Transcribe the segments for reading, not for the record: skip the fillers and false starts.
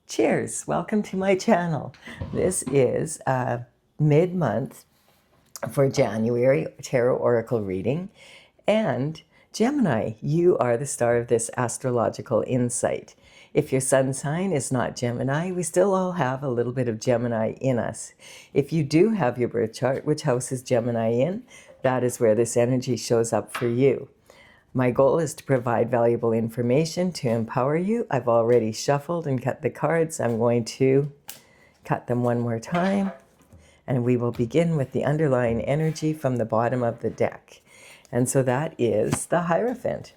Cheers! Welcome to my channel. This is mid-month for January Tarot Oracle reading. And Gemini, you are the star of this astrological insight. If your sun sign is not Gemini, we still all have a little bit of Gemini in us. If you do have your birth chart, which house is Gemini in, that is where this energy shows up for you. My goal is to provide valuable information to empower you. I've already shuffled and cut the cards. I'm going to cut them one more time. And we will begin with the underlying energy from the bottom of the deck. And so that is the Hierophant.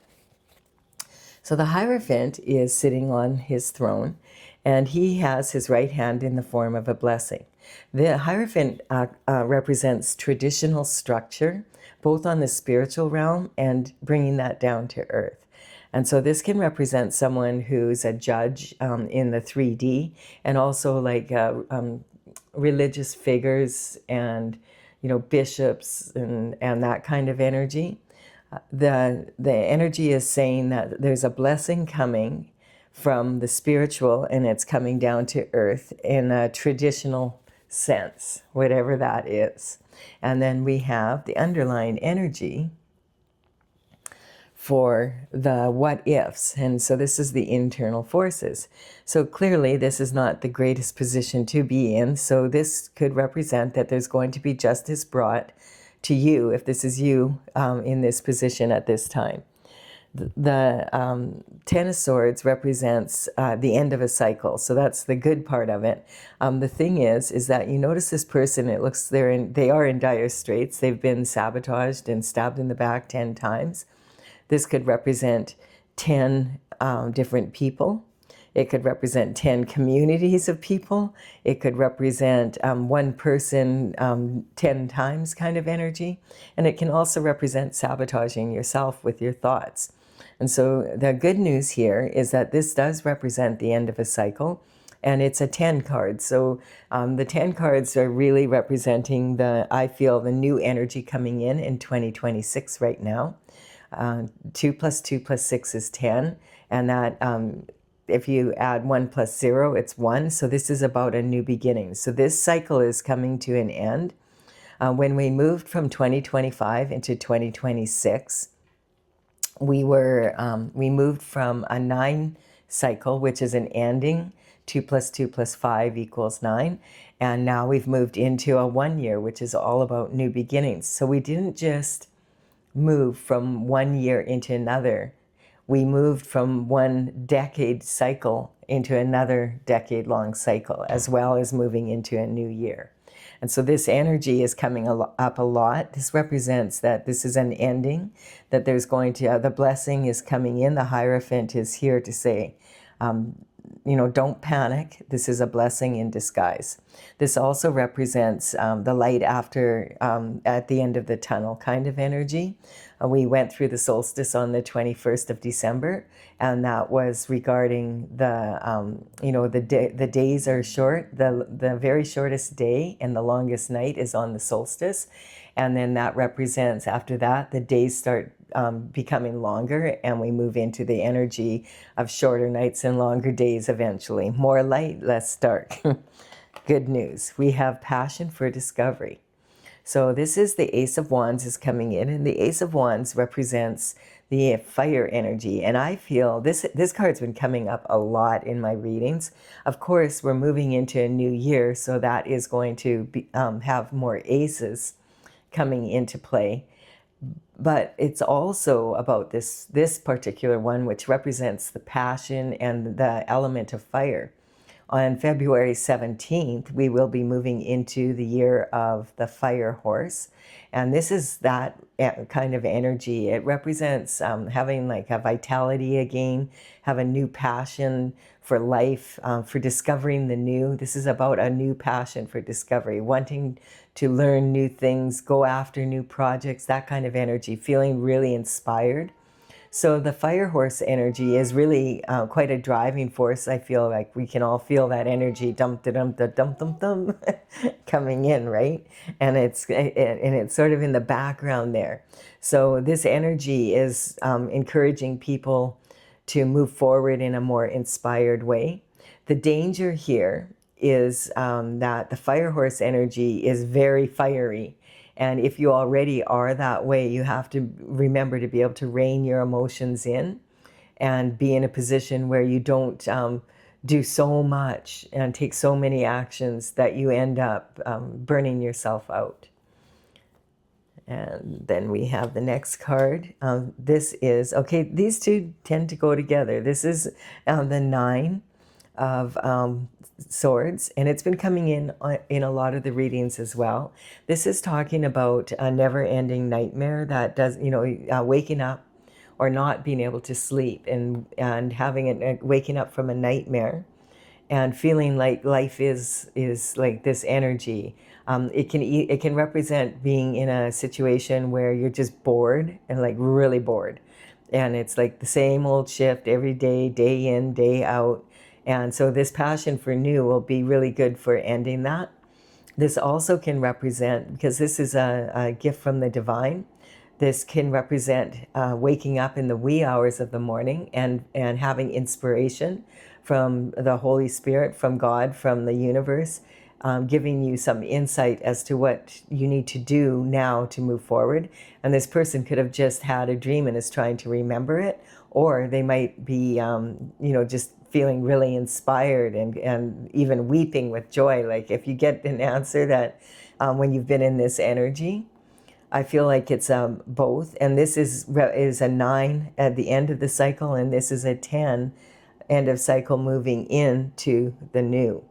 So the Hierophant is sitting on his throne, and he has his right hand in the form of a blessing. The Hierophant represents traditional structure, both on the spiritual realm and bringing that down to earth. And so this can represent someone who's a judge in the 3D, and also like religious figures and, you know, bishops and that kind of energy. The energy is saying that there's a blessing coming from the spiritual, and it's coming down to earth in a traditional sense, whatever that is. And then we have the underlying energy for the what ifs. And so this is the internal forces. So clearly this is not the greatest position to be in. So this could represent that there's going to be justice brought to you if this is you in this position at this time. The Ten of Swords represents the end of a cycle, so that's the good part of it. The thing is that you notice this person, it looks they are in dire straits. They've been sabotaged and stabbed in the back 10 times. This could represent 10 different people. It could represent 10 communities of people. It could represent one person 10 times kind of energy. And it can also represent sabotaging yourself with your thoughts. And so the good news here is that this does represent the end of a cycle, and it's a 10 card. So the 10 cards are really representing I feel the new energy coming in 2026 right now. 2 plus 2 plus 6 is 10, and that if you add 1 plus 0, it's 1. So this is about a new beginning. So this cycle is coming to an end. When we moved from 2025 into 2026, we moved from a 9 cycle, which is an ending. 2 plus 2 plus 5 equals 9. And now we've moved into a 1 year, which is all about new beginnings. So we didn't just move from 1 year into another. We moved from 1 decade cycle into another decade-long cycle, as well as moving into a new year. And so this energy is coming up a lot. This represents that this is an ending, that there's going to, the blessing is coming in. The Hierophant is here to say, you know, don't panic. This is a blessing in disguise. This also represents the light after, at the end of the tunnel kind of energy. We went through the solstice on the 21st of December, and that was regarding the, you know, the days are short. The very shortest day and the longest night is on the solstice. And then that represents, after that, the days start becoming longer, and we move into the energy of shorter nights and longer days eventually. More light, less dark. Good news. We have passion for discovery. So this is the Ace of Wands is coming in, and the Ace of Wands represents the fire energy. And I feel this card's been coming up a lot in my readings. Of course, we're moving into a new year, so that is going to be, have more aces coming into play. But it's also about this particular one, which represents the passion and the element of fire. On February 17th, we will be moving into the year of the fire horse. And this is that kind of energy. It represents having like a vitality again, have a new passion for life, for discovering the new. This is about a new passion for discovery, wanting to learn new things, go after new projects, that kind of energy, feeling really inspired. So the fire horse energy is really quite a driving force. I feel like we can all feel that energy, dum-da-dum-da-dum-dum-dum, coming in, right? And it's sort of in the background there. So this energy is encouraging people to move forward in a more inspired way. The danger here is that the fire horse energy is very fiery. And if you already are that way, you have to remember to be able to rein your emotions in and be in a position where you don't do so much and take so many actions that you end up burning yourself out. And then we have the next card. This is, okay, these two tend to go together. This is the Nine of Swords, and it's been coming in a lot of the readings as well. This is talking about a never-ending nightmare that does, waking up or not being able to sleep and having waking up from a nightmare and feeling like life is like this energy. It can represent being in a situation where you're just bored and like really bored, and it's like the same old shift every day, day in, day out. And so this passion for new will be really good for ending that. This also can represent, because this is a gift from the divine, this can represent waking up in the wee hours of the morning and having inspiration from the Holy Spirit, from God, from the universe, giving you some insight as to what you need to do now to move forward. And this person could have just had a dream and is trying to remember it, or they might be, just feeling really inspired and even weeping with joy. Like if you get an answer that when you've been in this energy, I feel like it's both. And this is a 9 at the end of the cycle, and this is a 10 end of cycle moving into the new.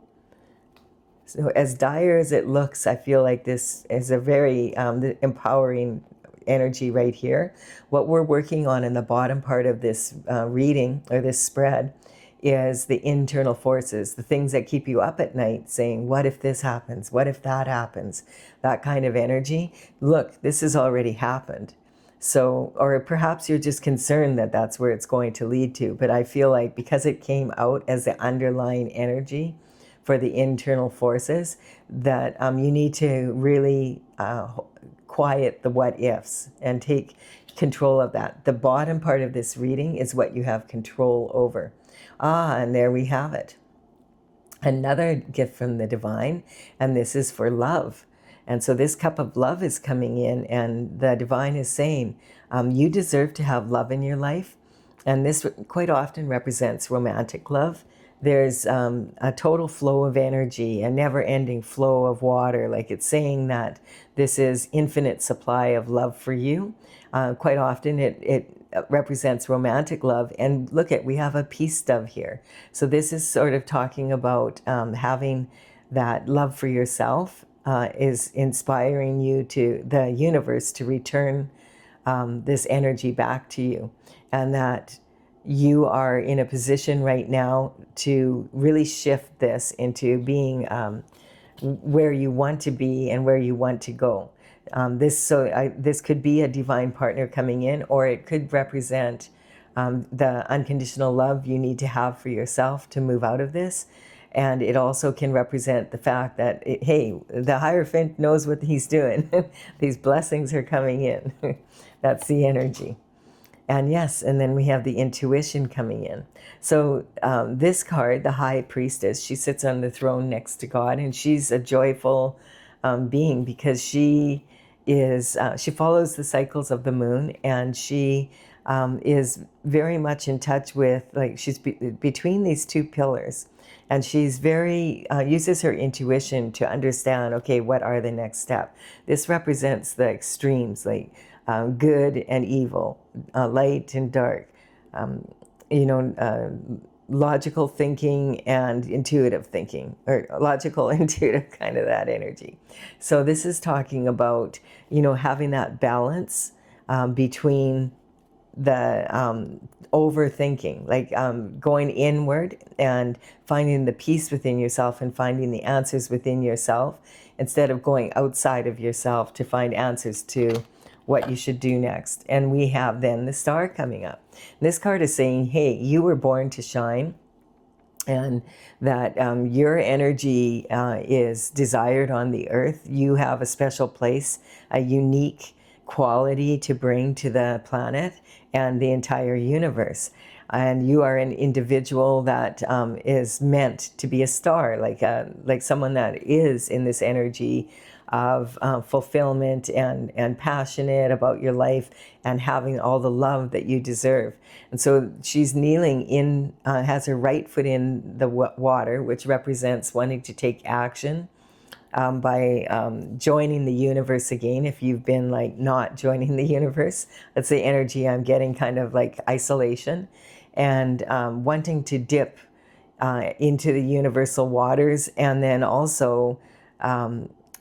So as dire as it looks, I feel like this is a very empowering energy right here. What we're working on in the bottom part of this reading or this spread is the internal forces, the things that keep you up at night saying, what if this happens? What if that happens? That kind of energy. Look, this has already happened. So, or perhaps you're just concerned that that's where it's going to lead to. But I feel like because it came out as the underlying energy for the internal forces, that you need to really quiet the what ifs and take control of that. The bottom part of this reading is what you have control over. And there we have it. Another gift from the divine, and this is for love. And so this cup of love is coming in, and the divine is saying, you deserve to have love in your life. And this quite often represents romantic love. There's a total flow of energy, a never-ending flow of water. Like it's saying that this is infinite supply of love for you. Quite often it represents romantic love. And look we have a peace dove here. So this is sort of talking about having that love for yourself, is inspiring you to the universe to return this energy back to you. And that you are in a position right now to really shift this into being where you want to be and where you want to go. This could be a divine partner coming in, or it could represent the unconditional love you need to have for yourself to move out of this. And it also can represent the fact that, hey, the Hierophant knows what he's doing. These blessings are coming in. That's the energy. And yes, and then we have the intuition coming in. So this card, the High Priestess, she sits on the throne next to God, and she's a joyful being because she follows the cycles of the moon, and she is very much in touch with, like, she's between these two pillars, and she's very uses her intuition to understand, okay, what are the next step? This represents the extremes, like good and evil, light and dark, logical thinking and intuitive thinking, or logical, intuitive, kind of that energy. So this is talking about, having that balance between the overthinking, like going inward and finding the peace within yourself and finding the answers within yourself, instead of going outside of yourself to find answers to what you should do next. And we have then the Star coming up. This card is saying, hey, you were born to shine, and that your energy is desired on the earth. You have a special place, a unique quality to bring to the planet and the entire universe. and you are an individual that is meant to be a star, like someone that is in this energy of fulfillment and passionate about your life and having all the love that you deserve. And so she's kneeling in, has her right foot in the water, which represents wanting to take action by joining the universe again. If you've been like not joining the universe, that's the energy I'm getting, kind of like isolation, and wanting to dip into the universal waters. And then also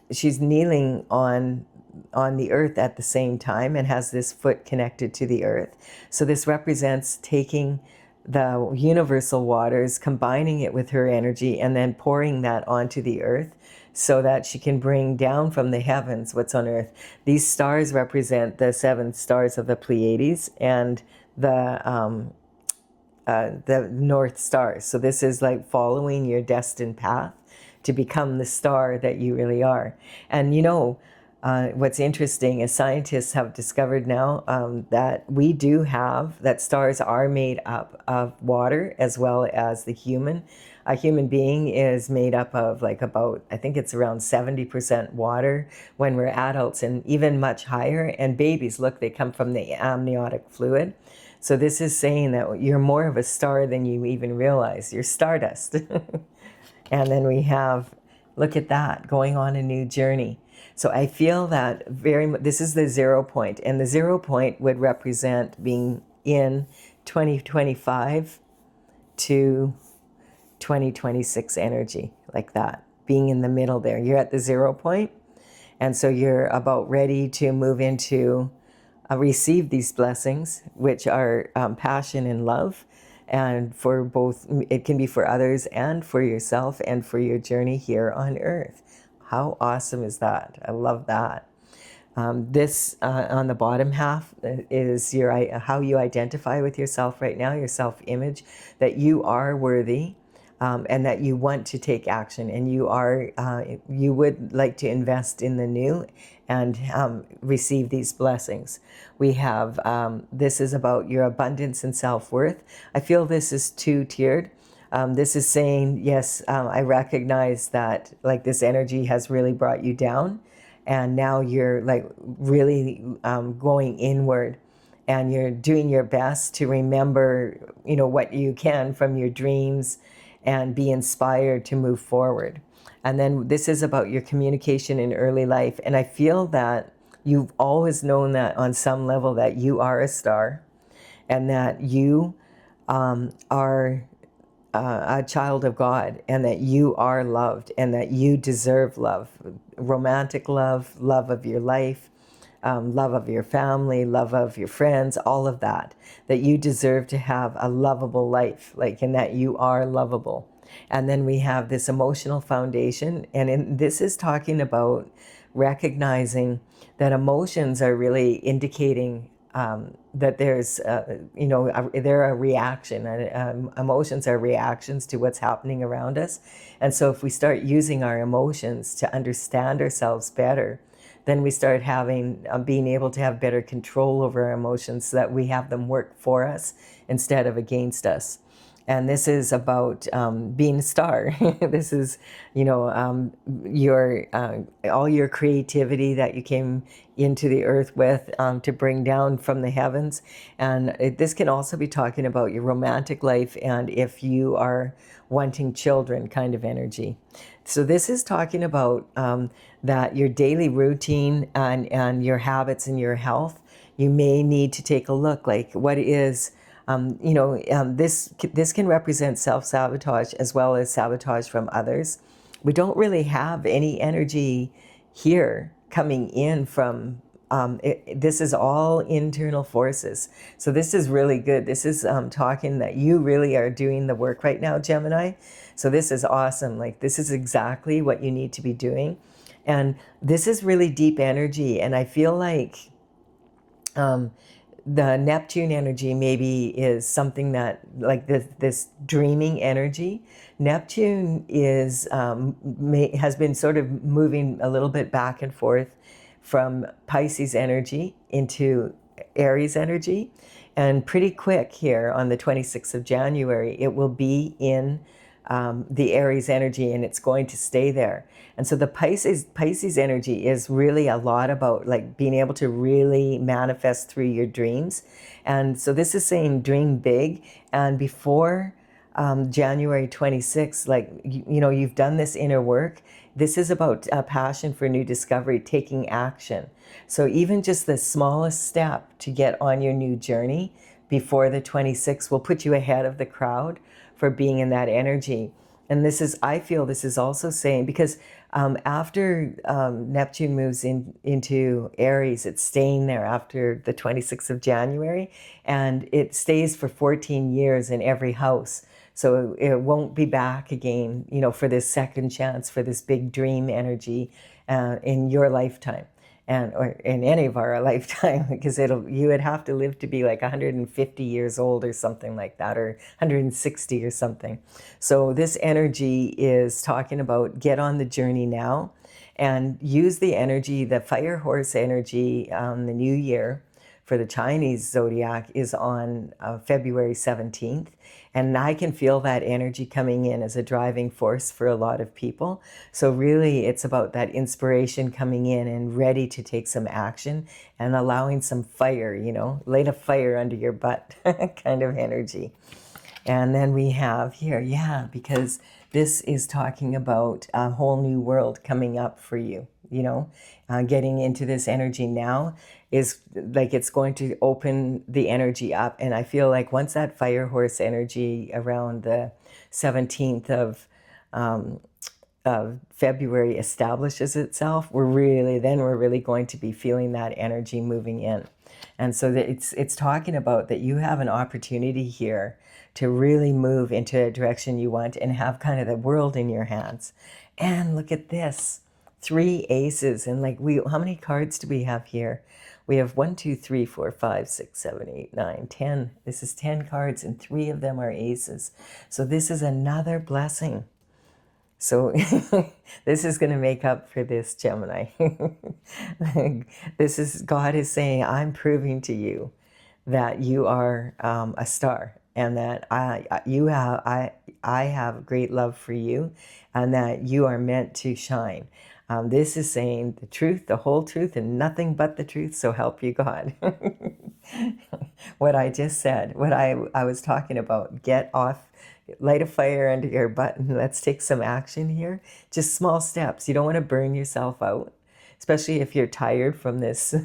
she's kneeling on the earth at the same time and has this foot connected to the earth. So this represents taking the universal waters, combining it with her energy, and then pouring that onto the earth so that she can bring down from the heavens what's on earth. These stars represent the 7 stars of the Pleiades and the North Star. So this is like following your destined path to become the star that you really are. And you know, what's interesting is scientists have discovered now that we do have, that stars are made up of water as well as the human. A human being is made up of like about, I think it's around 70% water when we're adults, and even much higher. And babies, look, they come from the amniotic fluid. So this is saying that you're more of a star than you even realize. You're stardust. And then we have, look at that, going on a new journey. So I feel that this is the 0 point, and the 0 point would represent being in 2025 to 2026 energy, like that, being in the middle there. You're at the 0 point, and so you're about ready to move into receive these blessings, which are passion and love. And for both, it can be for others and for yourself and for your journey here on earth. How awesome is that? I love that. This on the bottom half is how you identify with yourself right now, your self-image, that you are worthy, and that you want to take action, and you would like to invest in the new and receive these blessings. We have, this is about your abundance and self-worth. I feel this is 2-tiered. This is saying, yes, I recognize that like this energy has really brought you down, and now you're like really going inward, and you're doing your best to remember, you know, what you can from your dreams and be inspired to move forward. And then this is about your communication in early life. And I feel that you've always known that on some level that you are a star, and that you are a child of God, and that you are loved, and that you deserve love, romantic love, love of your life, love of your family, love of your friends, all of that, that you deserve to have a lovable life, like, and that you are lovable. And then we have this emotional foundation, and this is talking about recognizing that emotions are really indicating that there's, they're a reaction. Emotions are reactions to what's happening around us. And so if we start using our emotions to understand ourselves better, then we start being able to have better control over our emotions, so that we have them work for us instead of against us. And this is about being a star. This is, all your creativity that you came into the earth with to bring down from the heavens. And this can also be talking about your romantic life, and if you are wanting children kind of energy. So this is talking about that your daily routine and your habits and your health, you may need to take a look, like what is... this can represent self-sabotage as well as sabotage from others. We don't really have any energy here coming in from, this is all internal forces. So this is really good. This is talking that you really are doing the work right now, Gemini. So this is awesome. Like, this is exactly what you need to be doing. And this is really deep energy. And I feel like the Neptune energy maybe is something that, like this dreaming energy. Neptune is has been sort of moving a little bit back and forth from Pisces energy into Aries energy. And pretty quick here on the 26th of January, it will be in the Aries energy, and it's going to stay there. And so the Pisces energy is really a lot about like being able to really manifest through your dreams. And so this is saying dream big. And before January 26th, like, you know, you've done this inner work. This is about a passion for new discovery, taking action. So even just the smallest step to get on your new journey before the 26th will put you ahead of the crowd for being in that energy. And this is, I feel this is also saying, because after Neptune moves into Aries, it's staying there after the 26th of January, and it stays for 14 years in every house. So it won't be back again, you know, for this second chance, for this big dream energy in your lifetime. And or in any of our lifetime, because you would have to live to be like 150 years old or something like that, or 160 or something. So this energy is talking about get on the journey now and use the energy, the fire horse energy. The new year for the Chinese zodiac is on February 17th. And I can feel that energy coming in as a driving force for a lot of people. So really it's about that inspiration coming in and ready to take some action and allowing some fire, you know, light a fire under your butt kind of energy. And then we have here, yeah, because this is talking about a whole new world coming up for you, you know, getting into this energy now is like it's going to open the energy up. And I feel like once that fire horse energy around the 17th of February establishes itself, we're really going to be feeling that energy moving in. And so that it's talking about that you have an opportunity here to really move into a direction you want and have kind of the world in your hands. And look at this, 3 aces. And like how many cards do we have here? We have 1, 2, 3, 4, 5, 6, 7, 8, 9, 10. This is 10 cards and 3 of them are aces. So this is another blessing. So this is going to make up for this, Gemini. God is saying, I'm proving to you that you are a star, and that I have great love for you, and that you are meant to shine. This is saying the truth, the whole truth, and nothing but the truth, so help you God. What I just said, what I was talking about, get off, light a fire under your butt, and let's take some action here. Just small steps. You don't want to burn yourself out, especially if you're tired from this.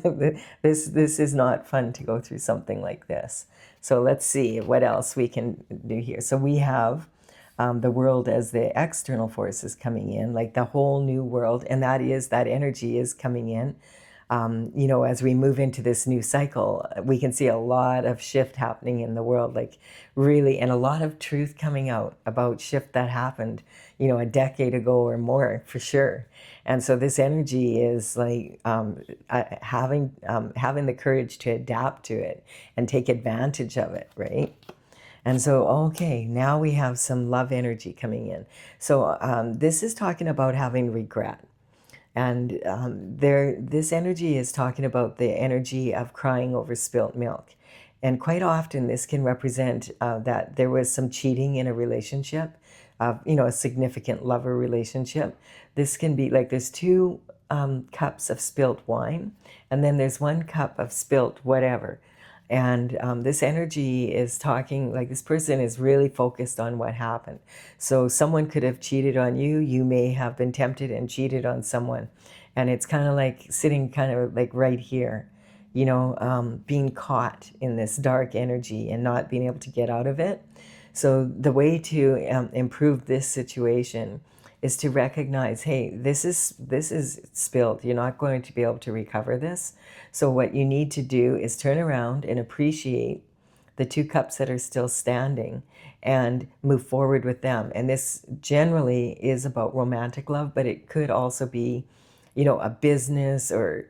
This is not fun to go through something like this. So let's see what else we can do here. So we have the world as the external forces coming in, like the whole new world, and that energy is coming in. You know, as we move into this new cycle, we can see a lot of shift happening in the world, like really, and a lot of truth coming out about shift that happened, you know, a decade ago or more, for sure. And so this energy is like having the courage to adapt to it and take advantage of it, right? And so, okay, now we have some love energy coming in. So this is talking about having regret. And this energy is talking about the energy of crying over spilt milk. And quite often this can represent that there was some cheating in a relationship, you know, a significant lover relationship. This can be like there's 2 cups of spilt wine, and then there's 1 cup of spilt whatever. And this energy is talking like this person is really focused on what happened. So someone could have cheated on you. You may have been tempted and cheated on someone. And it's kind of like sitting kind of like right here, you know, being caught in this dark energy and not being able to get out of it. So the way to improve this situation is to recognize, hey, this is spilled. You're not going to be able to recover this. So what you need to do is turn around and appreciate the 2 cups that are still standing and move forward with them. And this generally is about romantic love, but it could also be, you know, a business or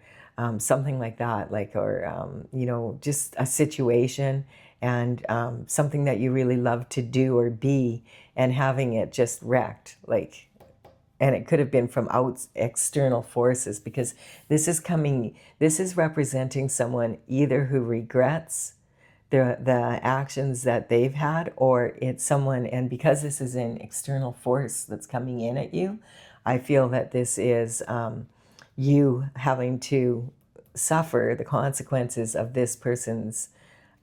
something like that, like, or, you know, just a situation and something that you really love to do or be, and having it just wrecked, like, and it could have been from external forces, because this is representing someone either who regrets the actions that they've had, or it's someone, and because this is an external force that's coming in at you, I feel that this is you having to suffer the consequences of this person's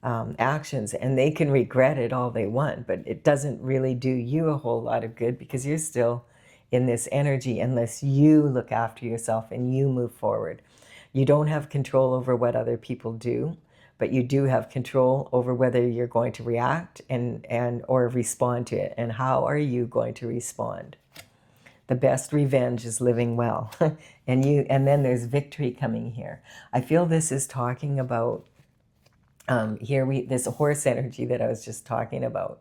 actions, and they can regret it all they want, but it doesn't really do you a whole lot of good because you're still in this energy unless you look after yourself and you move forward. You don't have control over what other people do, but you do have control over whether you're going to react and or respond to it. And how are you going to respond? The best revenge is living well. And then there's victory coming here. I feel this is talking about this horse energy that I was just talking about.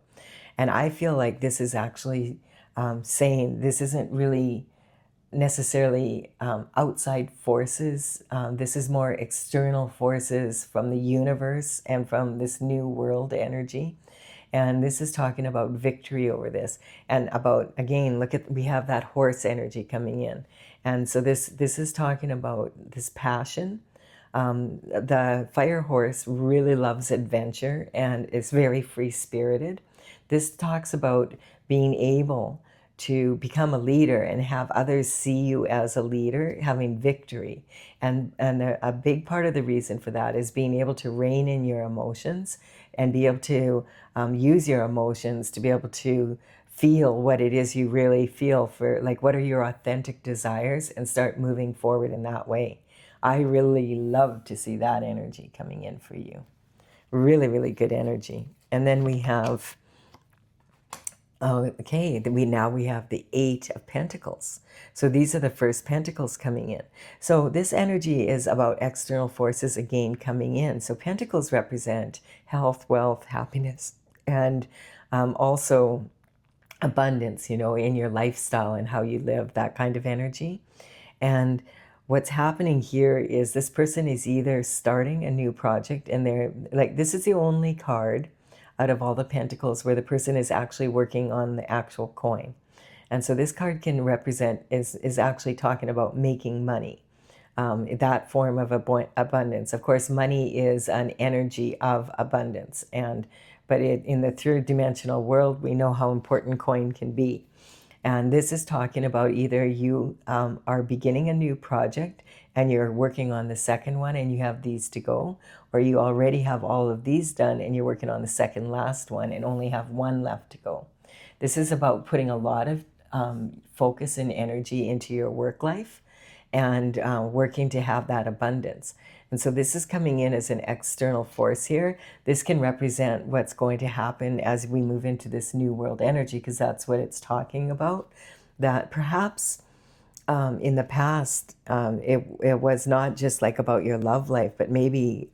And I feel like this is actually saying this isn't really necessarily outside forces. This is more external forces from the universe and from this new world energy. And this is talking about victory over this. And about, again, look at, we have that horse energy coming in. And so this is talking about this passion. The fire horse really loves adventure and is very free-spirited. This talks about being able to become a leader and have others see you as a leader, having victory. And a big part of the reason for that is being able to rein in your emotions and be able to use your emotions to be able to feel what it is you really feel, for like what are your authentic desires, and start moving forward in that way. I really love to see that energy coming in for you. Really, really good energy. And then we have, okay, we have the Eight of Pentacles. So these are the first pentacles coming in. So this energy is about external forces again coming in. So pentacles represent health, wealth, happiness, and also abundance, in your lifestyle and how you live, that kind of energy. And what's happening here is this person is either starting a new project, and they're like, this is the only card out of all the pentacles where the person is actually working on the actual coin. And so this card can represent, is actually talking about making money, that form of abundance. Of course, money is an energy of abundance, but in the third dimensional world, we know how important coin can be. And this is talking about either you are beginning a new project and you're working on the second one and you have these to go, or you already have all of these done and you're working on the second last one and only have one left to go. This is about putting a lot of focus and energy into your work life and working to have that abundance. And so this is coming in as an external force here. This can represent what's going to happen as we move into this new world energy, because that's what it's talking about. That perhaps in the past, it was not just like about your love life, but maybe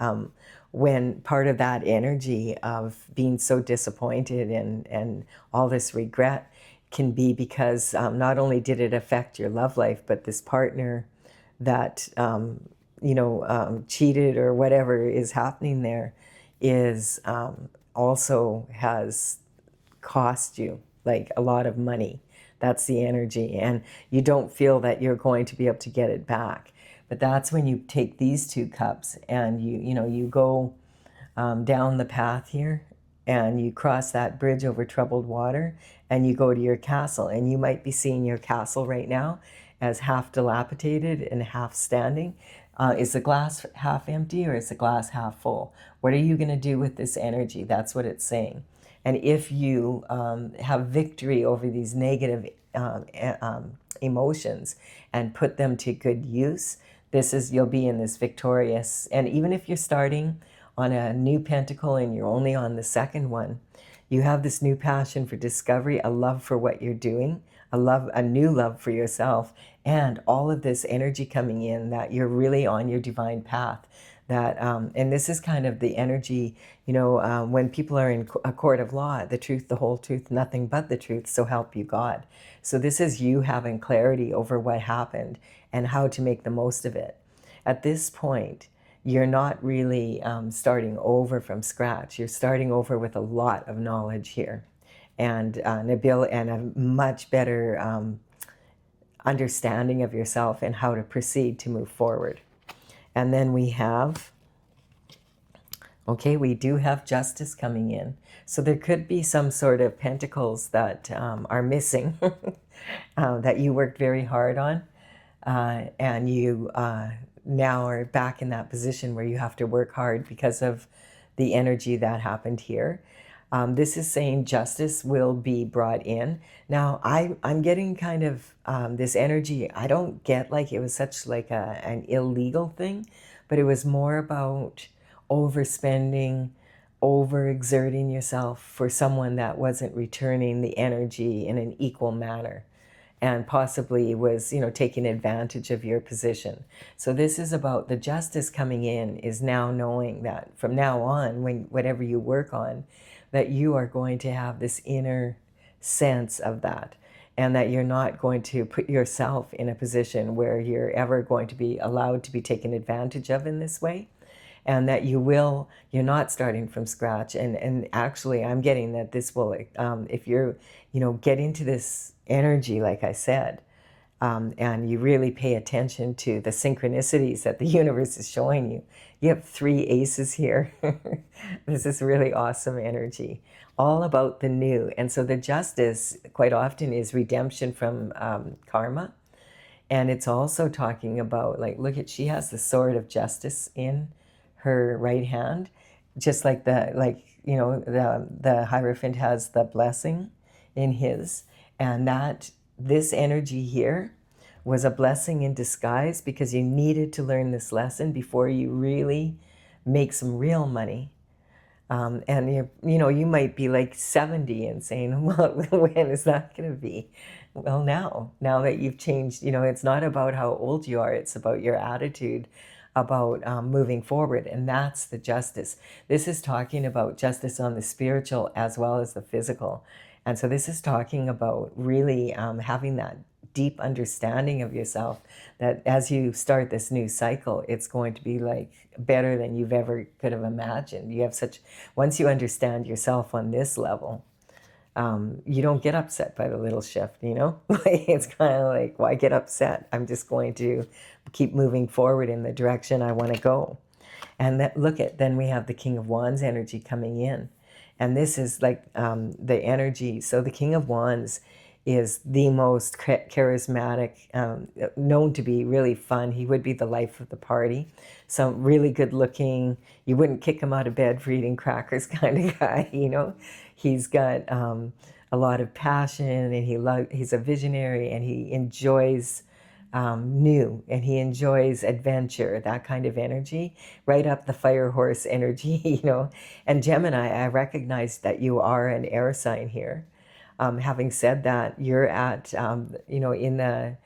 when part of that energy of being so disappointed and all this regret can be because not only did it affect your love life, but this partner that cheated or whatever is happening there is also has cost you like a lot of money. That's the energy, and you don't feel that you're going to be able to get it back. But that's when you take these two cups and you go down the path here, and you cross that bridge over troubled water, and you go to your castle. And you might be seeing your castle right now as half dilapidated and half standing. Is the glass half empty or is the glass half full? What are you going to do with this energy? That's what it's saying. And if you have victory over these negative emotions and put them to good use, you'll be in this victorious. And even if you're starting on a new pentacle and you're only on the second one, you have this new passion for discovery, a love for what you're doing, a new love for yourself, and all of this energy coming in that you're really on your divine path. That and this is kind of the energy, when people are in a court of law, the truth, the whole truth, nothing but the truth, so help you God. So this is you having clarity over what happened and how to make the most of it. At this point, you're not really starting over from scratch. You're starting over with a lot of knowledge here, and a much better understanding of yourself and how to proceed to move forward. And then we have, Okay, we do have justice coming in. So there could be some sort of pentacles that are missing that you worked very hard on. And you now are back in that position where you have to work hard because of the energy that happened here. This is saying justice will be brought in. Now, I'm getting kind of this energy. I don't get like it was such like an illegal thing, but it was more about overspending, overexerting yourself for someone that wasn't returning the energy in an equal manner, and possibly was, you know, taking advantage of your position. So this is about the justice coming in is now knowing that from now on, when whatever you work on, that you are going to have this inner sense of that, and that you're not going to put yourself in a position where you're ever going to be allowed to be taken advantage of in this way. And that you're not starting from scratch. And actually, I'm getting that this will, if you're, you know, get into this energy, like I said, and you really pay attention to the synchronicities that the universe is showing you. You have 3 aces here. This is really awesome energy, all about the new. And so the justice quite often is redemption from karma. And it's also talking about, like, look at, she has the sword of justice in her right hand, just like the Hierophant has the blessing in his. And that this energy here was a blessing in disguise, because you needed to learn this lesson before you really make some real money. And you might be like 70 and saying, well, when is that going to be? Well, now that you've changed, it's not about how old you are, it's about your attitude about moving forward. And that's the justice. This is talking about justice on the spiritual as well as the physical. And so this is talking about really having that deep understanding of yourself, that as you start this new cycle, it's going to be like better than you've ever could have imagined. Once you understand yourself on this level, you don't get upset by the little shift, it's kind of like, why get upset? I'm just going to keep moving forward in the direction I want to go. And then we have the King of Wands energy coming in. And this is like the energy. So the King of Wands is the most charismatic, known to be really fun. He would be the life of the party. So really good looking. You wouldn't kick him out of bed for eating crackers kind of guy, He's got a lot of passion, and he's a visionary, and he enjoys new, and he enjoys adventure, that kind of energy, right up the fire horse energy, And Gemini, I recognize that you are an air sign here. Having said that, you're at, in the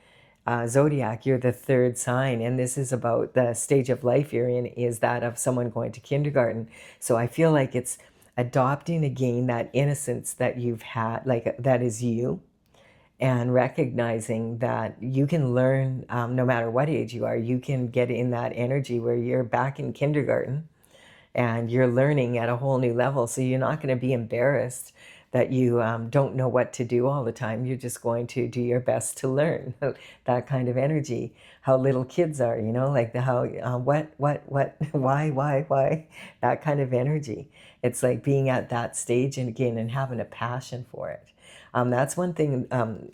zodiac, you're the 3rd sign, and this is about the stage of life you're in, is that of someone going to kindergarten. So I feel like it's adopting again that innocence that you've had, like that is you, and recognizing that you can learn no matter what age you are. You can get in that energy where you're back in kindergarten and you're learning at a whole new level. So you're not going to be embarrassed that you don't know what to do all the time. You're just going to do your best to learn. That kind of energy, how little kids are, like what, why, that kind of energy. It's like being at that stage and again, and having a passion for it. That's one thing,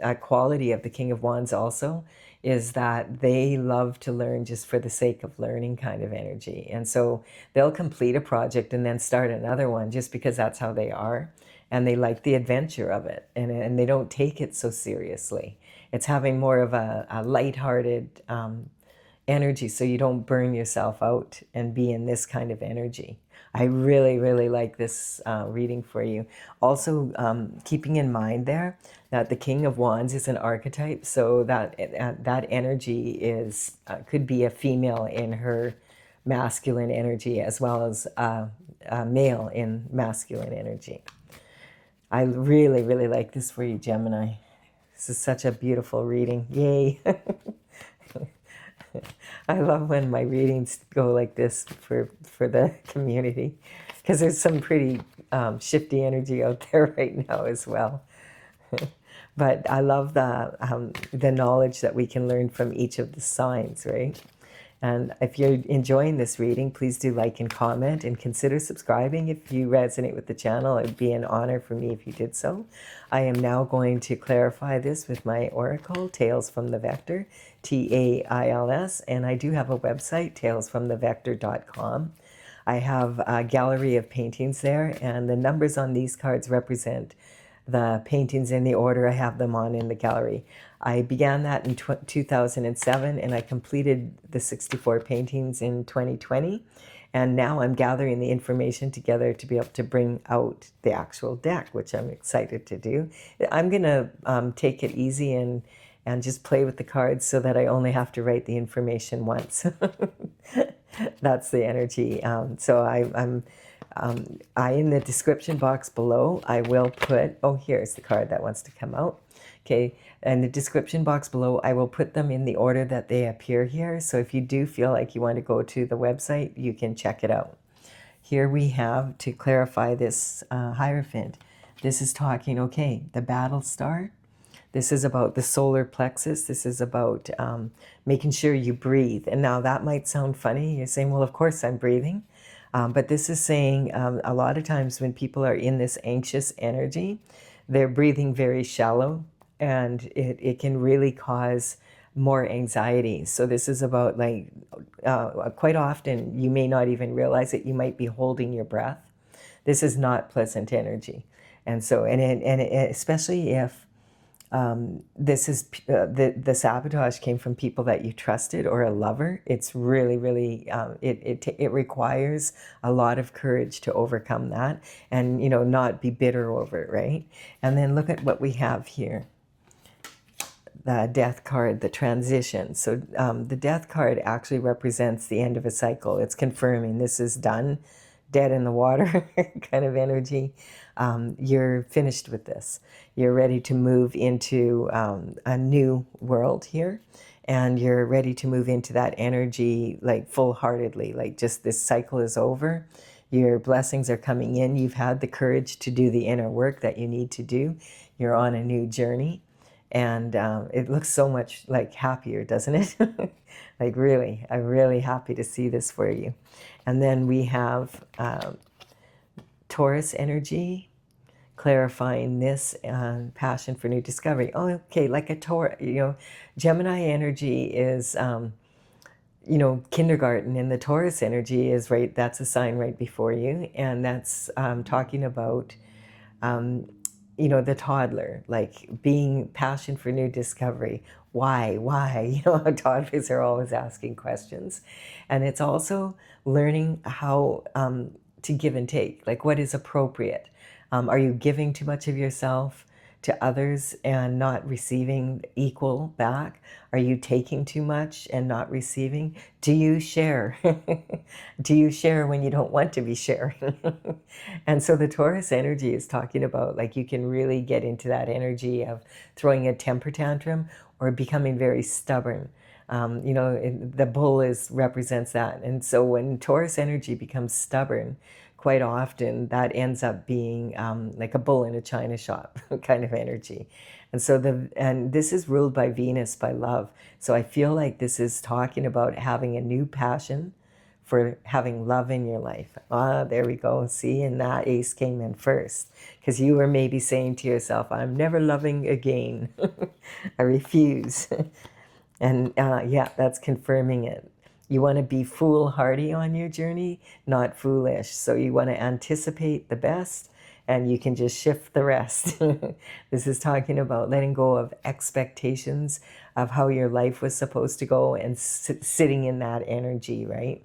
a quality of the King of Wands also, is that they love to learn just for the sake of learning kind of energy. And so they'll complete a project and then start another one just because that's how they are. And they like the adventure of it, and they don't take it so seriously. It's having more of a lighthearted energy, so you don't burn yourself out and be in this kind of energy. I really, really like this reading for you. Also, keeping in mind there that the King of Wands is an archetype, so that energy is could be a female in her masculine energy as well as a male in masculine energy. I really, really like this for you, Gemini. This is such a beautiful reading. Yay! I love when my readings go like this for the community, because there's some pretty shifty energy out there right now as well. But I love the knowledge that we can learn from each of the signs, right? And if you're enjoying this reading, please do like and comment, and consider subscribing if you resonate with the channel. It would be an honor for me if you did so. I am now going to clarify this with my oracle, Tales from the Vector, TAILS, and I do have a website, talesfromthevector.com. I have a gallery of paintings there, and the numbers on these cards represent the paintings in the order I have them on in the gallery. I began that in 2007, and I completed the 64 paintings in 2020. And now I'm gathering the information together to be able to bring out the actual deck, which I'm excited to do. I'm going to take it easy and just play with the cards so that I only have to write the information once. That's the energy. So in the description box below, I will put, oh, here's the card that wants to come out. Okay, in the description box below, I will put them in the order that they appear here. So if you do feel like you want to go to the website, you can check it out. Here we have, to clarify this Hierophant, this is talking, okay, the battle star. This is about the solar plexus. This is about making sure you breathe. And now that might sound funny. You're saying, well, of course I'm breathing. But this is saying a lot of times when people are in this anxious energy, they're breathing very shallow, and it can really cause more anxiety. So this is about, like, quite often you may not even realize it. You might be holding your breath. This is not pleasant energy. And so, especially if this is the sabotage came from people that you trusted or a lover, it's really, really, it requires a lot of courage to overcome that, and, you know, not be bitter over it, right? And then look at what we have here. The Death card, the transition. So the Death card actually represents the end of a cycle. It's confirming this is done, dead in the water kind of energy. You're finished with this. You're ready to move into a new world here, and you're ready to move into that energy, like, full-heartedly, like, just this cycle is over. Your blessings are coming in. You've had the courage to do the inner work that you need to do. You're on a new journey. And it looks so much, like, happier, doesn't it? Like, really, I'm really happy to see this for you. And then we have Taurus energy, clarifying this passion for new discovery. Oh, okay, like a Taurus, you know, Gemini energy is, you know, kindergarten, and the Taurus energy is right, that's a sign right before you. And that's talking about, you know, the toddler, like, being passion for new discovery. Why? You know, toddlers are always asking questions. And it's also learning how to give and take, like, what is appropriate. Are you giving too much of yourself to others and not receiving equal back? Are you taking too much and not receiving? Do you share? Do you share when you don't want to be sharing? And so the Taurus energy is talking about, like, you can really get into that energy of throwing a temper tantrum or becoming very stubborn. You know, the bull represents that. And so when Taurus energy becomes stubborn, quite often that ends up being like a bull in a china shop kind of energy. And so and this is ruled by Venus, by love. So I feel like this is talking about having a new passion for having love in your life. Ah, there we go. See, and that ace came in first, because you were maybe saying to yourself, I'm never loving again. I refuse. And yeah, that's confirming it. You want to be foolhardy on your journey, not foolish. So you want to anticipate the best, and you can just shift the rest. This is talking about letting go of expectations of how your life was supposed to go, and sitting in that energy, right?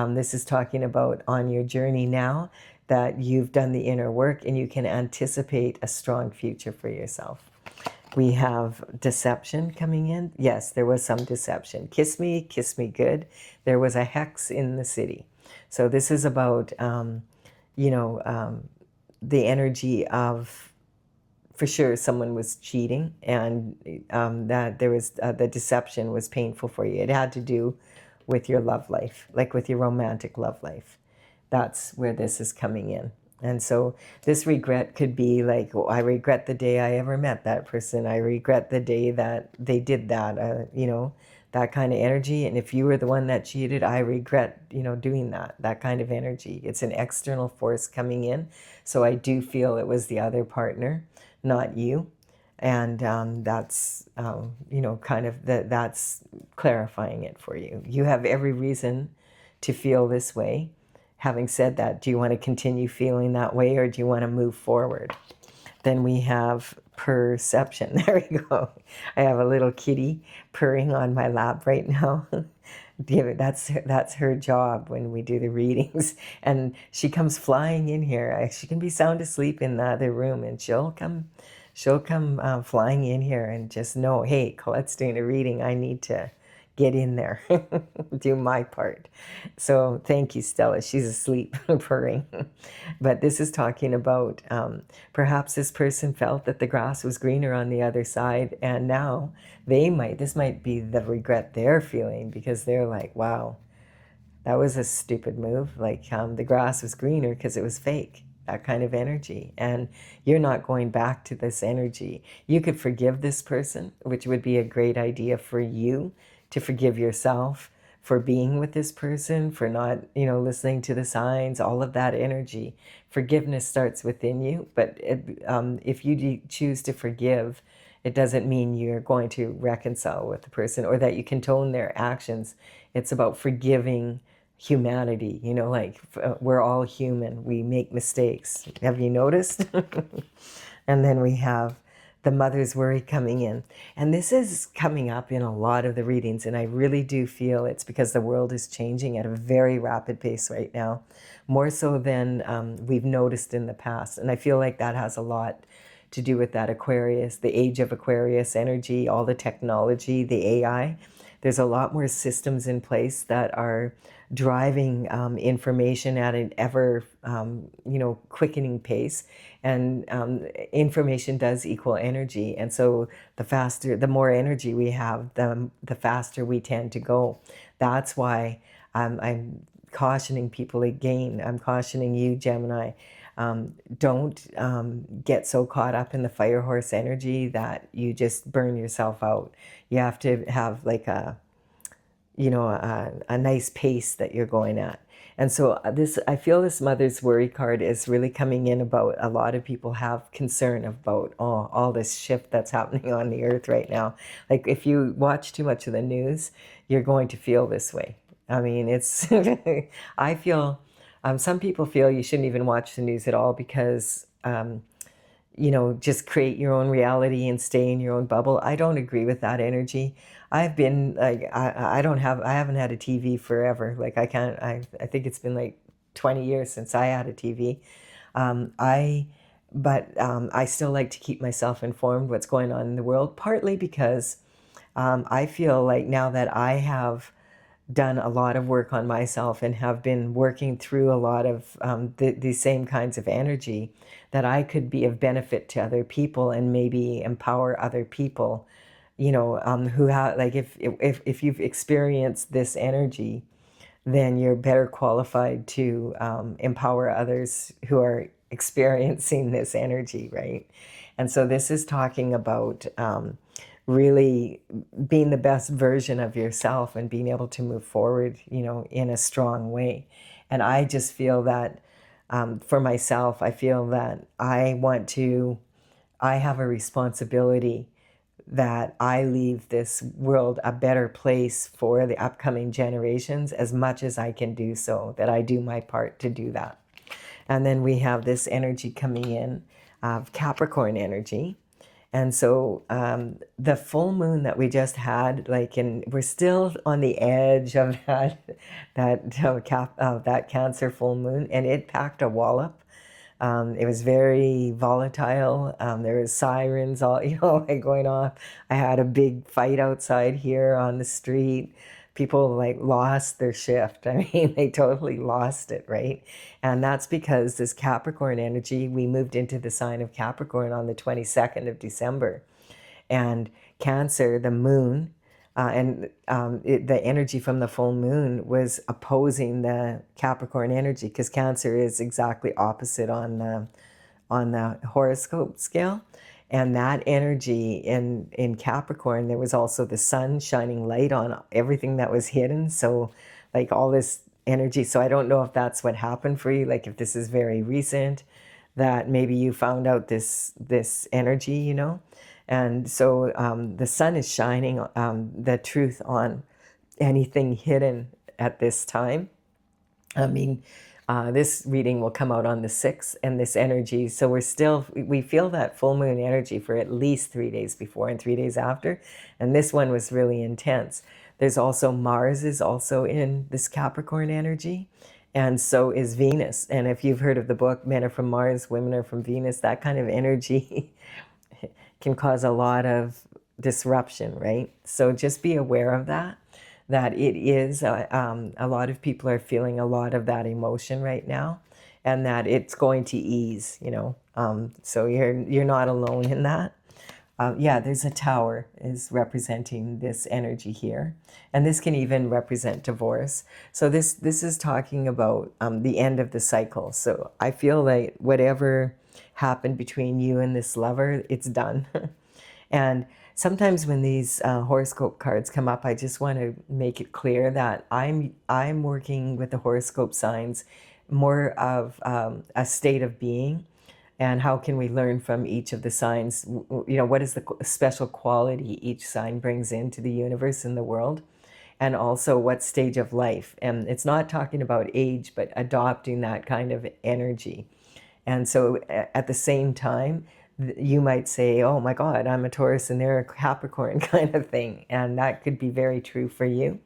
This is talking about on your journey now that you've done the inner work, and you can anticipate a strong future for yourself. We have deception coming in. Yes, there was some deception. Kiss me good. There was a hex in the city. So this is about, you know, the energy of, for sure, someone was cheating, and that there was, the deception was painful for you. It had to do with your love life, like with your romantic love life. That's where this is coming in. And so this regret could be like, oh, I regret the day I ever met that person. I regret the day that they did that. You know, that kind of energy. And if you were the one that cheated, I regret, doing that kind of energy. It's an external force coming in. So I do feel it was the other partner, not you. And that's, kind of that's clarifying it for you. You have every reason to feel this way. Having said that, do you want to continue feeling that way, or do you want to move forward? Then we have perception. There we go. I have a little kitty purring on my lap right now. That's her job when we do the readings. And she comes flying in here. She can be sound asleep in the other room, and she'll come flying in here and just know, hey, Colette's doing a reading. I need to get in there, do my part. So thank you, Stella. She's asleep, purring. But this is talking about perhaps this person felt that the grass was greener on the other side, and now this might be the regret they're feeling, because they're like, wow, that was a stupid move. Like the grass was greener because it was fake. That kind of energy. And you're not going back to this energy. You could forgive this person, which would be a great idea for you to forgive yourself for being with this person, for not, listening to the signs, all of that energy. Forgiveness starts within you. But if you choose to forgive, it doesn't mean you're going to reconcile with the person or that you condone their actions. It's about forgiving humanity, we're all human. We make mistakes. Have you noticed? And then we have the mother's worry coming in. And this is coming up in a lot of the readings. And I really do feel it's because the world is changing at a very rapid pace right now, more so than we've noticed in the past. And I feel like that has a lot to do with that Aquarius, the age of Aquarius energy, all the technology, the AI. There's a lot more systems in place that are driving information at an ever, quickening pace. And information does equal energy. And so the more energy we have, the faster we tend to go. That's why I'm cautioning people again. I'm cautioning you, Gemini. Don't get so caught up in the fire horse energy that you just burn yourself out. You have to have like a nice pace that you're going at. And so I feel this mother's worry card is really coming in about a lot of people have concern about all this shift that's happening on the earth right now. Like if you watch too much of the news, you're going to feel this way. I mean, it's, I feel, some people feel you shouldn't even watch the news at all because, just create your own reality and stay in your own bubble. I don't agree with that energy. I've been like, I haven't had a TV forever. Like I think it's been like 20 years since I had a TV. I still like to keep myself informed what's going on in the world, partly because I feel like now that I have done a lot of work on myself and have been working through a lot of the same kinds of energy, that I could be of benefit to other people and maybe empower other people, who have, like, if you've experienced this energy, then you're better qualified to empower others who are experiencing this energy, right? And so this is talking about really being the best version of yourself and being able to move forward, in a strong way. And I just feel that for myself, I feel that I have a responsibility that I leave this world a better place for the upcoming generations as much as I can do so, that I do my part to do that. And then we have this energy coming in of Capricorn energy. And so the full moon that we just had, we're still on the edge of that Cancer full moon, and it packed a wallop. It was very volatile. There was sirens all, going off. I had a big fight outside here on the street. People lost their shift. I mean, they totally lost it, right? And that's because this Capricorn energy, we moved into the sign of Capricorn on the 22nd of December. And Cancer, the moon, the energy from the full moon was opposing the Capricorn energy, because Cancer is exactly opposite on the horoscope scale. And that energy in Capricorn, there was also the sun shining light on everything that was hidden. So like all this energy. So I don't know if that's what happened for you, like if this is very recent, that maybe you found out this energy, you know. And so the sun is shining the truth on anything hidden at this time. I mean, this reading will come out on the 6th, and this energy, so we feel that full moon energy for at least 3 days before and 3 days after, and this one was really intense. There's also Mars is also in this Capricorn energy, and so is Venus. And if you've heard of the book, Men Are From Mars, Women Are From Venus, that kind of energy can cause a lot of disruption, right? So just be aware of that it is, a lot of people are feeling a lot of that emotion right now, and that it's going to ease, you know. So you're not alone in that. Yeah, there's a tower is representing this energy here. And this can even represent divorce. So this is talking about the end of the cycle. So I feel like whatever happened between you and this lover, it's done. And sometimes when these horoscope cards come up, I just want to make it clear that I'm working with the horoscope signs more of a state of being, and how can we learn from each of the signs? You know, what is the special quality each sign brings into the universe and the world, and also what stage of life. And it's not talking about age, but adopting that kind of energy. And so at the same time, you might say, oh my God, I'm a Taurus and they're a Capricorn kind of thing. And that could be very true for you.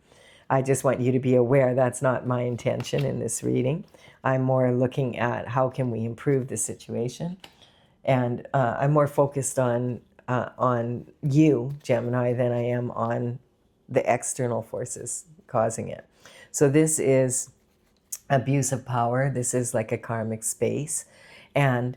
I just want you to be aware that's not my intention in this reading. I'm more looking at how can we improve the situation. And I'm more focused on you, Gemini, than I am on the external forces causing it. So this is abuse of power. This is like a karmic space. And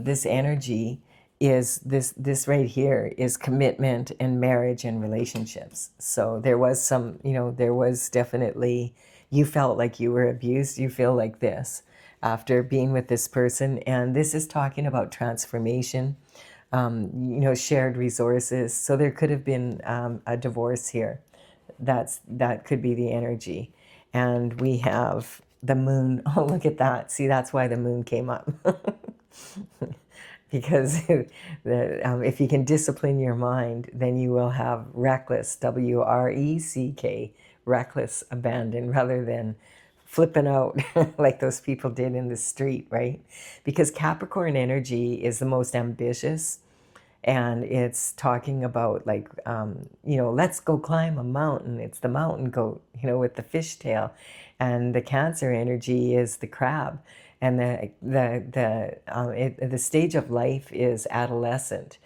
this energy is this right here is commitment and marriage and relationships. So there was some, you know, there was definitely, you felt like you were abused. You feel like this after being with this person. And this is talking about transformation, you know, shared resources. So there could have been a divorce here. That could be the energy. And we have the moon. Oh, look at that. See, that's why the moon came up. Because if you can discipline your mind, then you will have reckless, W-R-E-C-K, reckless abandon, rather than flipping out like those people did in the street, right? Because Capricorn energy is the most ambitious, and it's talking about like, you know, let's go climb a mountain. It's the mountain goat, you know, with the fishtail. And the Cancer energy is the crab. And the stage of life is adolescent,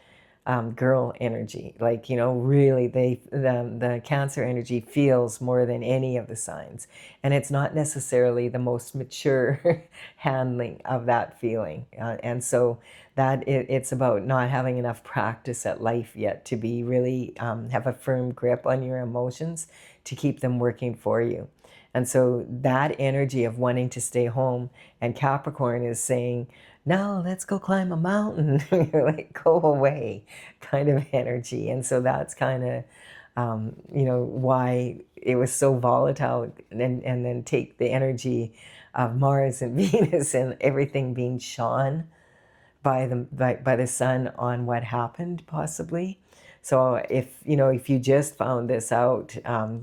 girl energy. Like, you know, really the Cancer energy feels more than any of the signs. And it's not necessarily the most mature handling of that feeling. And so that it's about not having enough practice at life yet to be really have a firm grip on your emotions to keep them working for you. And so that energy of wanting to stay home, and Capricorn is saying, no, let's go climb a mountain. You're like, go away kind of energy. And so that's kind of, you know, why it was so volatile. And then take the energy of Mars and Venus and everything being shone by the sun on what happened possibly. So if, you know, if you just found this out,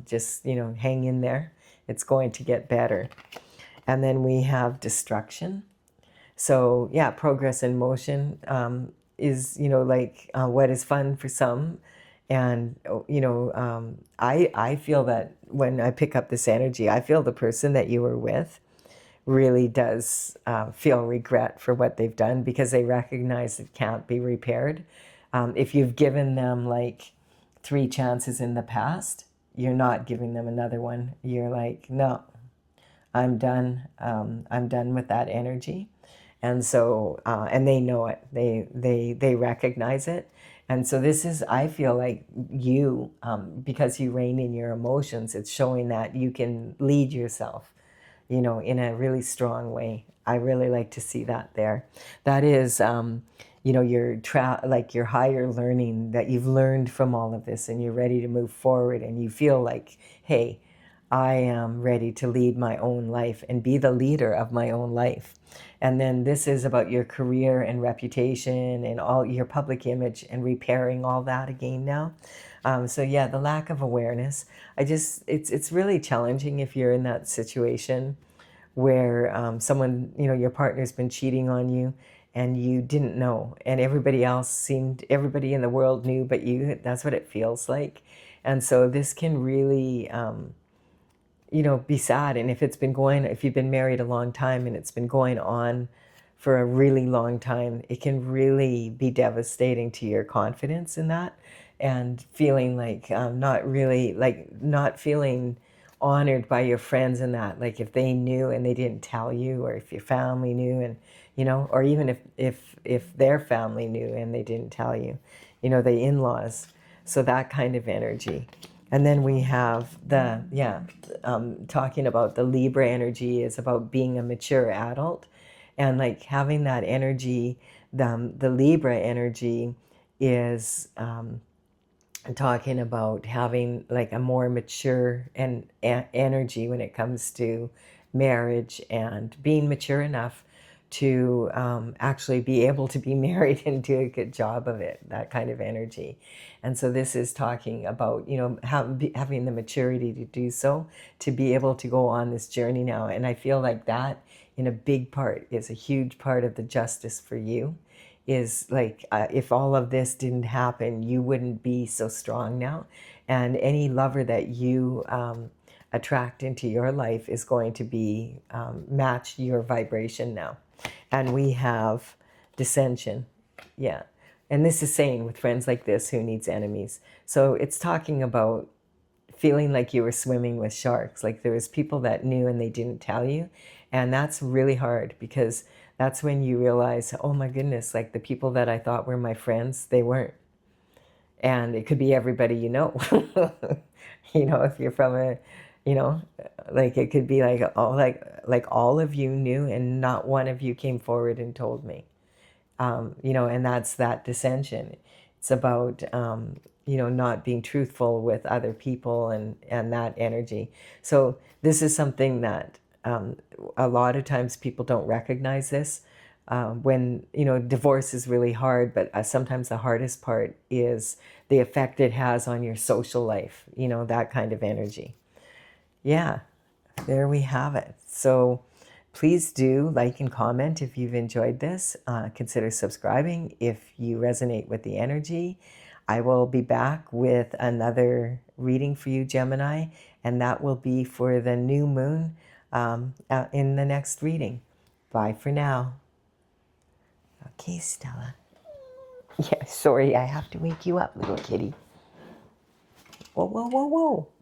just, you know, hang in there. It's going to get better. And then we have destruction. So yeah, progress in motion is, you know, like what is fun for some. And, you know, I feel that when I pick up this energy, I feel the person that you were with really does feel regret for what they've done, because they recognize it can't be repaired. If you've given them like 3 chances in the past, you're not giving them another one. You're like, no, I'm done. I'm done with that energy. And so, and they know it. They recognize it. And so this is, I feel like you, because you reign in your emotions, it's showing that you can lead yourself, you know, in a really strong way. I really like to see that there. That is, you know, like your higher learning, that you've learned from all of this and you're ready to move forward, and you feel like, hey, I am ready to lead my own life and be the leader of my own life. And then this is about your career and reputation and all your public image and repairing all that again now. So yeah, the lack of awareness. It's really challenging if you're in that situation where someone, you know, your partner's been cheating on you and you didn't know, and everybody in the world knew but you. That's what it feels like. And so this can really, you know, be sad. And if you've been married a long time and it's been going on for a really long time, it can really be devastating to your confidence in that, and feeling like not feeling honored by your friends in that. Like if they knew and they didn't tell you, or if your family knew and, you know, or even if their family knew and they didn't tell you, you know, the in-laws. So that kind of energy. And then we have talking about the Libra energy is about being a mature adult, and like having that energy. The Libra energy is talking about having like a more mature and energy when it comes to marriage, and being mature enough to actually be able to be married and do a good job of it, that kind of energy. And so this is talking about, you know, having the maturity to do so, to be able to go on this journey now. And I feel like that in a big part is a huge part of the justice for you, is like if all of this didn't happen, you wouldn't be so strong now. And any lover that you attract into your life is going to be match your vibration now. And we have dissension. Yeah. And this is saying, with friends like this, who needs enemies? So it's talking about feeling like you were swimming with sharks. Like there was people that knew and they didn't tell you. And that's really hard, because that's when you realize, oh my goodness, like the people that I thought were my friends, they weren't. And it could be everybody you know. You know, if you're from a, you know, like it could be like all of you knew and not one of you came forward and told me. You know, and that's that dissension. It's about, you know, not being truthful with other people, and that energy. So this is something that a lot of times people don't recognize this. When, you know, divorce is really hard, but sometimes the hardest part is the effect it has on your social life, you know, that kind of energy. Yeah, there we have it. So please do like and comment if you've enjoyed this. Consider subscribing if you resonate with the energy. I will be back with another reading for you, Gemini, and that will be for the new moon in the next reading. Bye for now. Okay, Stella. Yeah, sorry, I have to wake you up, little kitty. Whoa, whoa, whoa, whoa.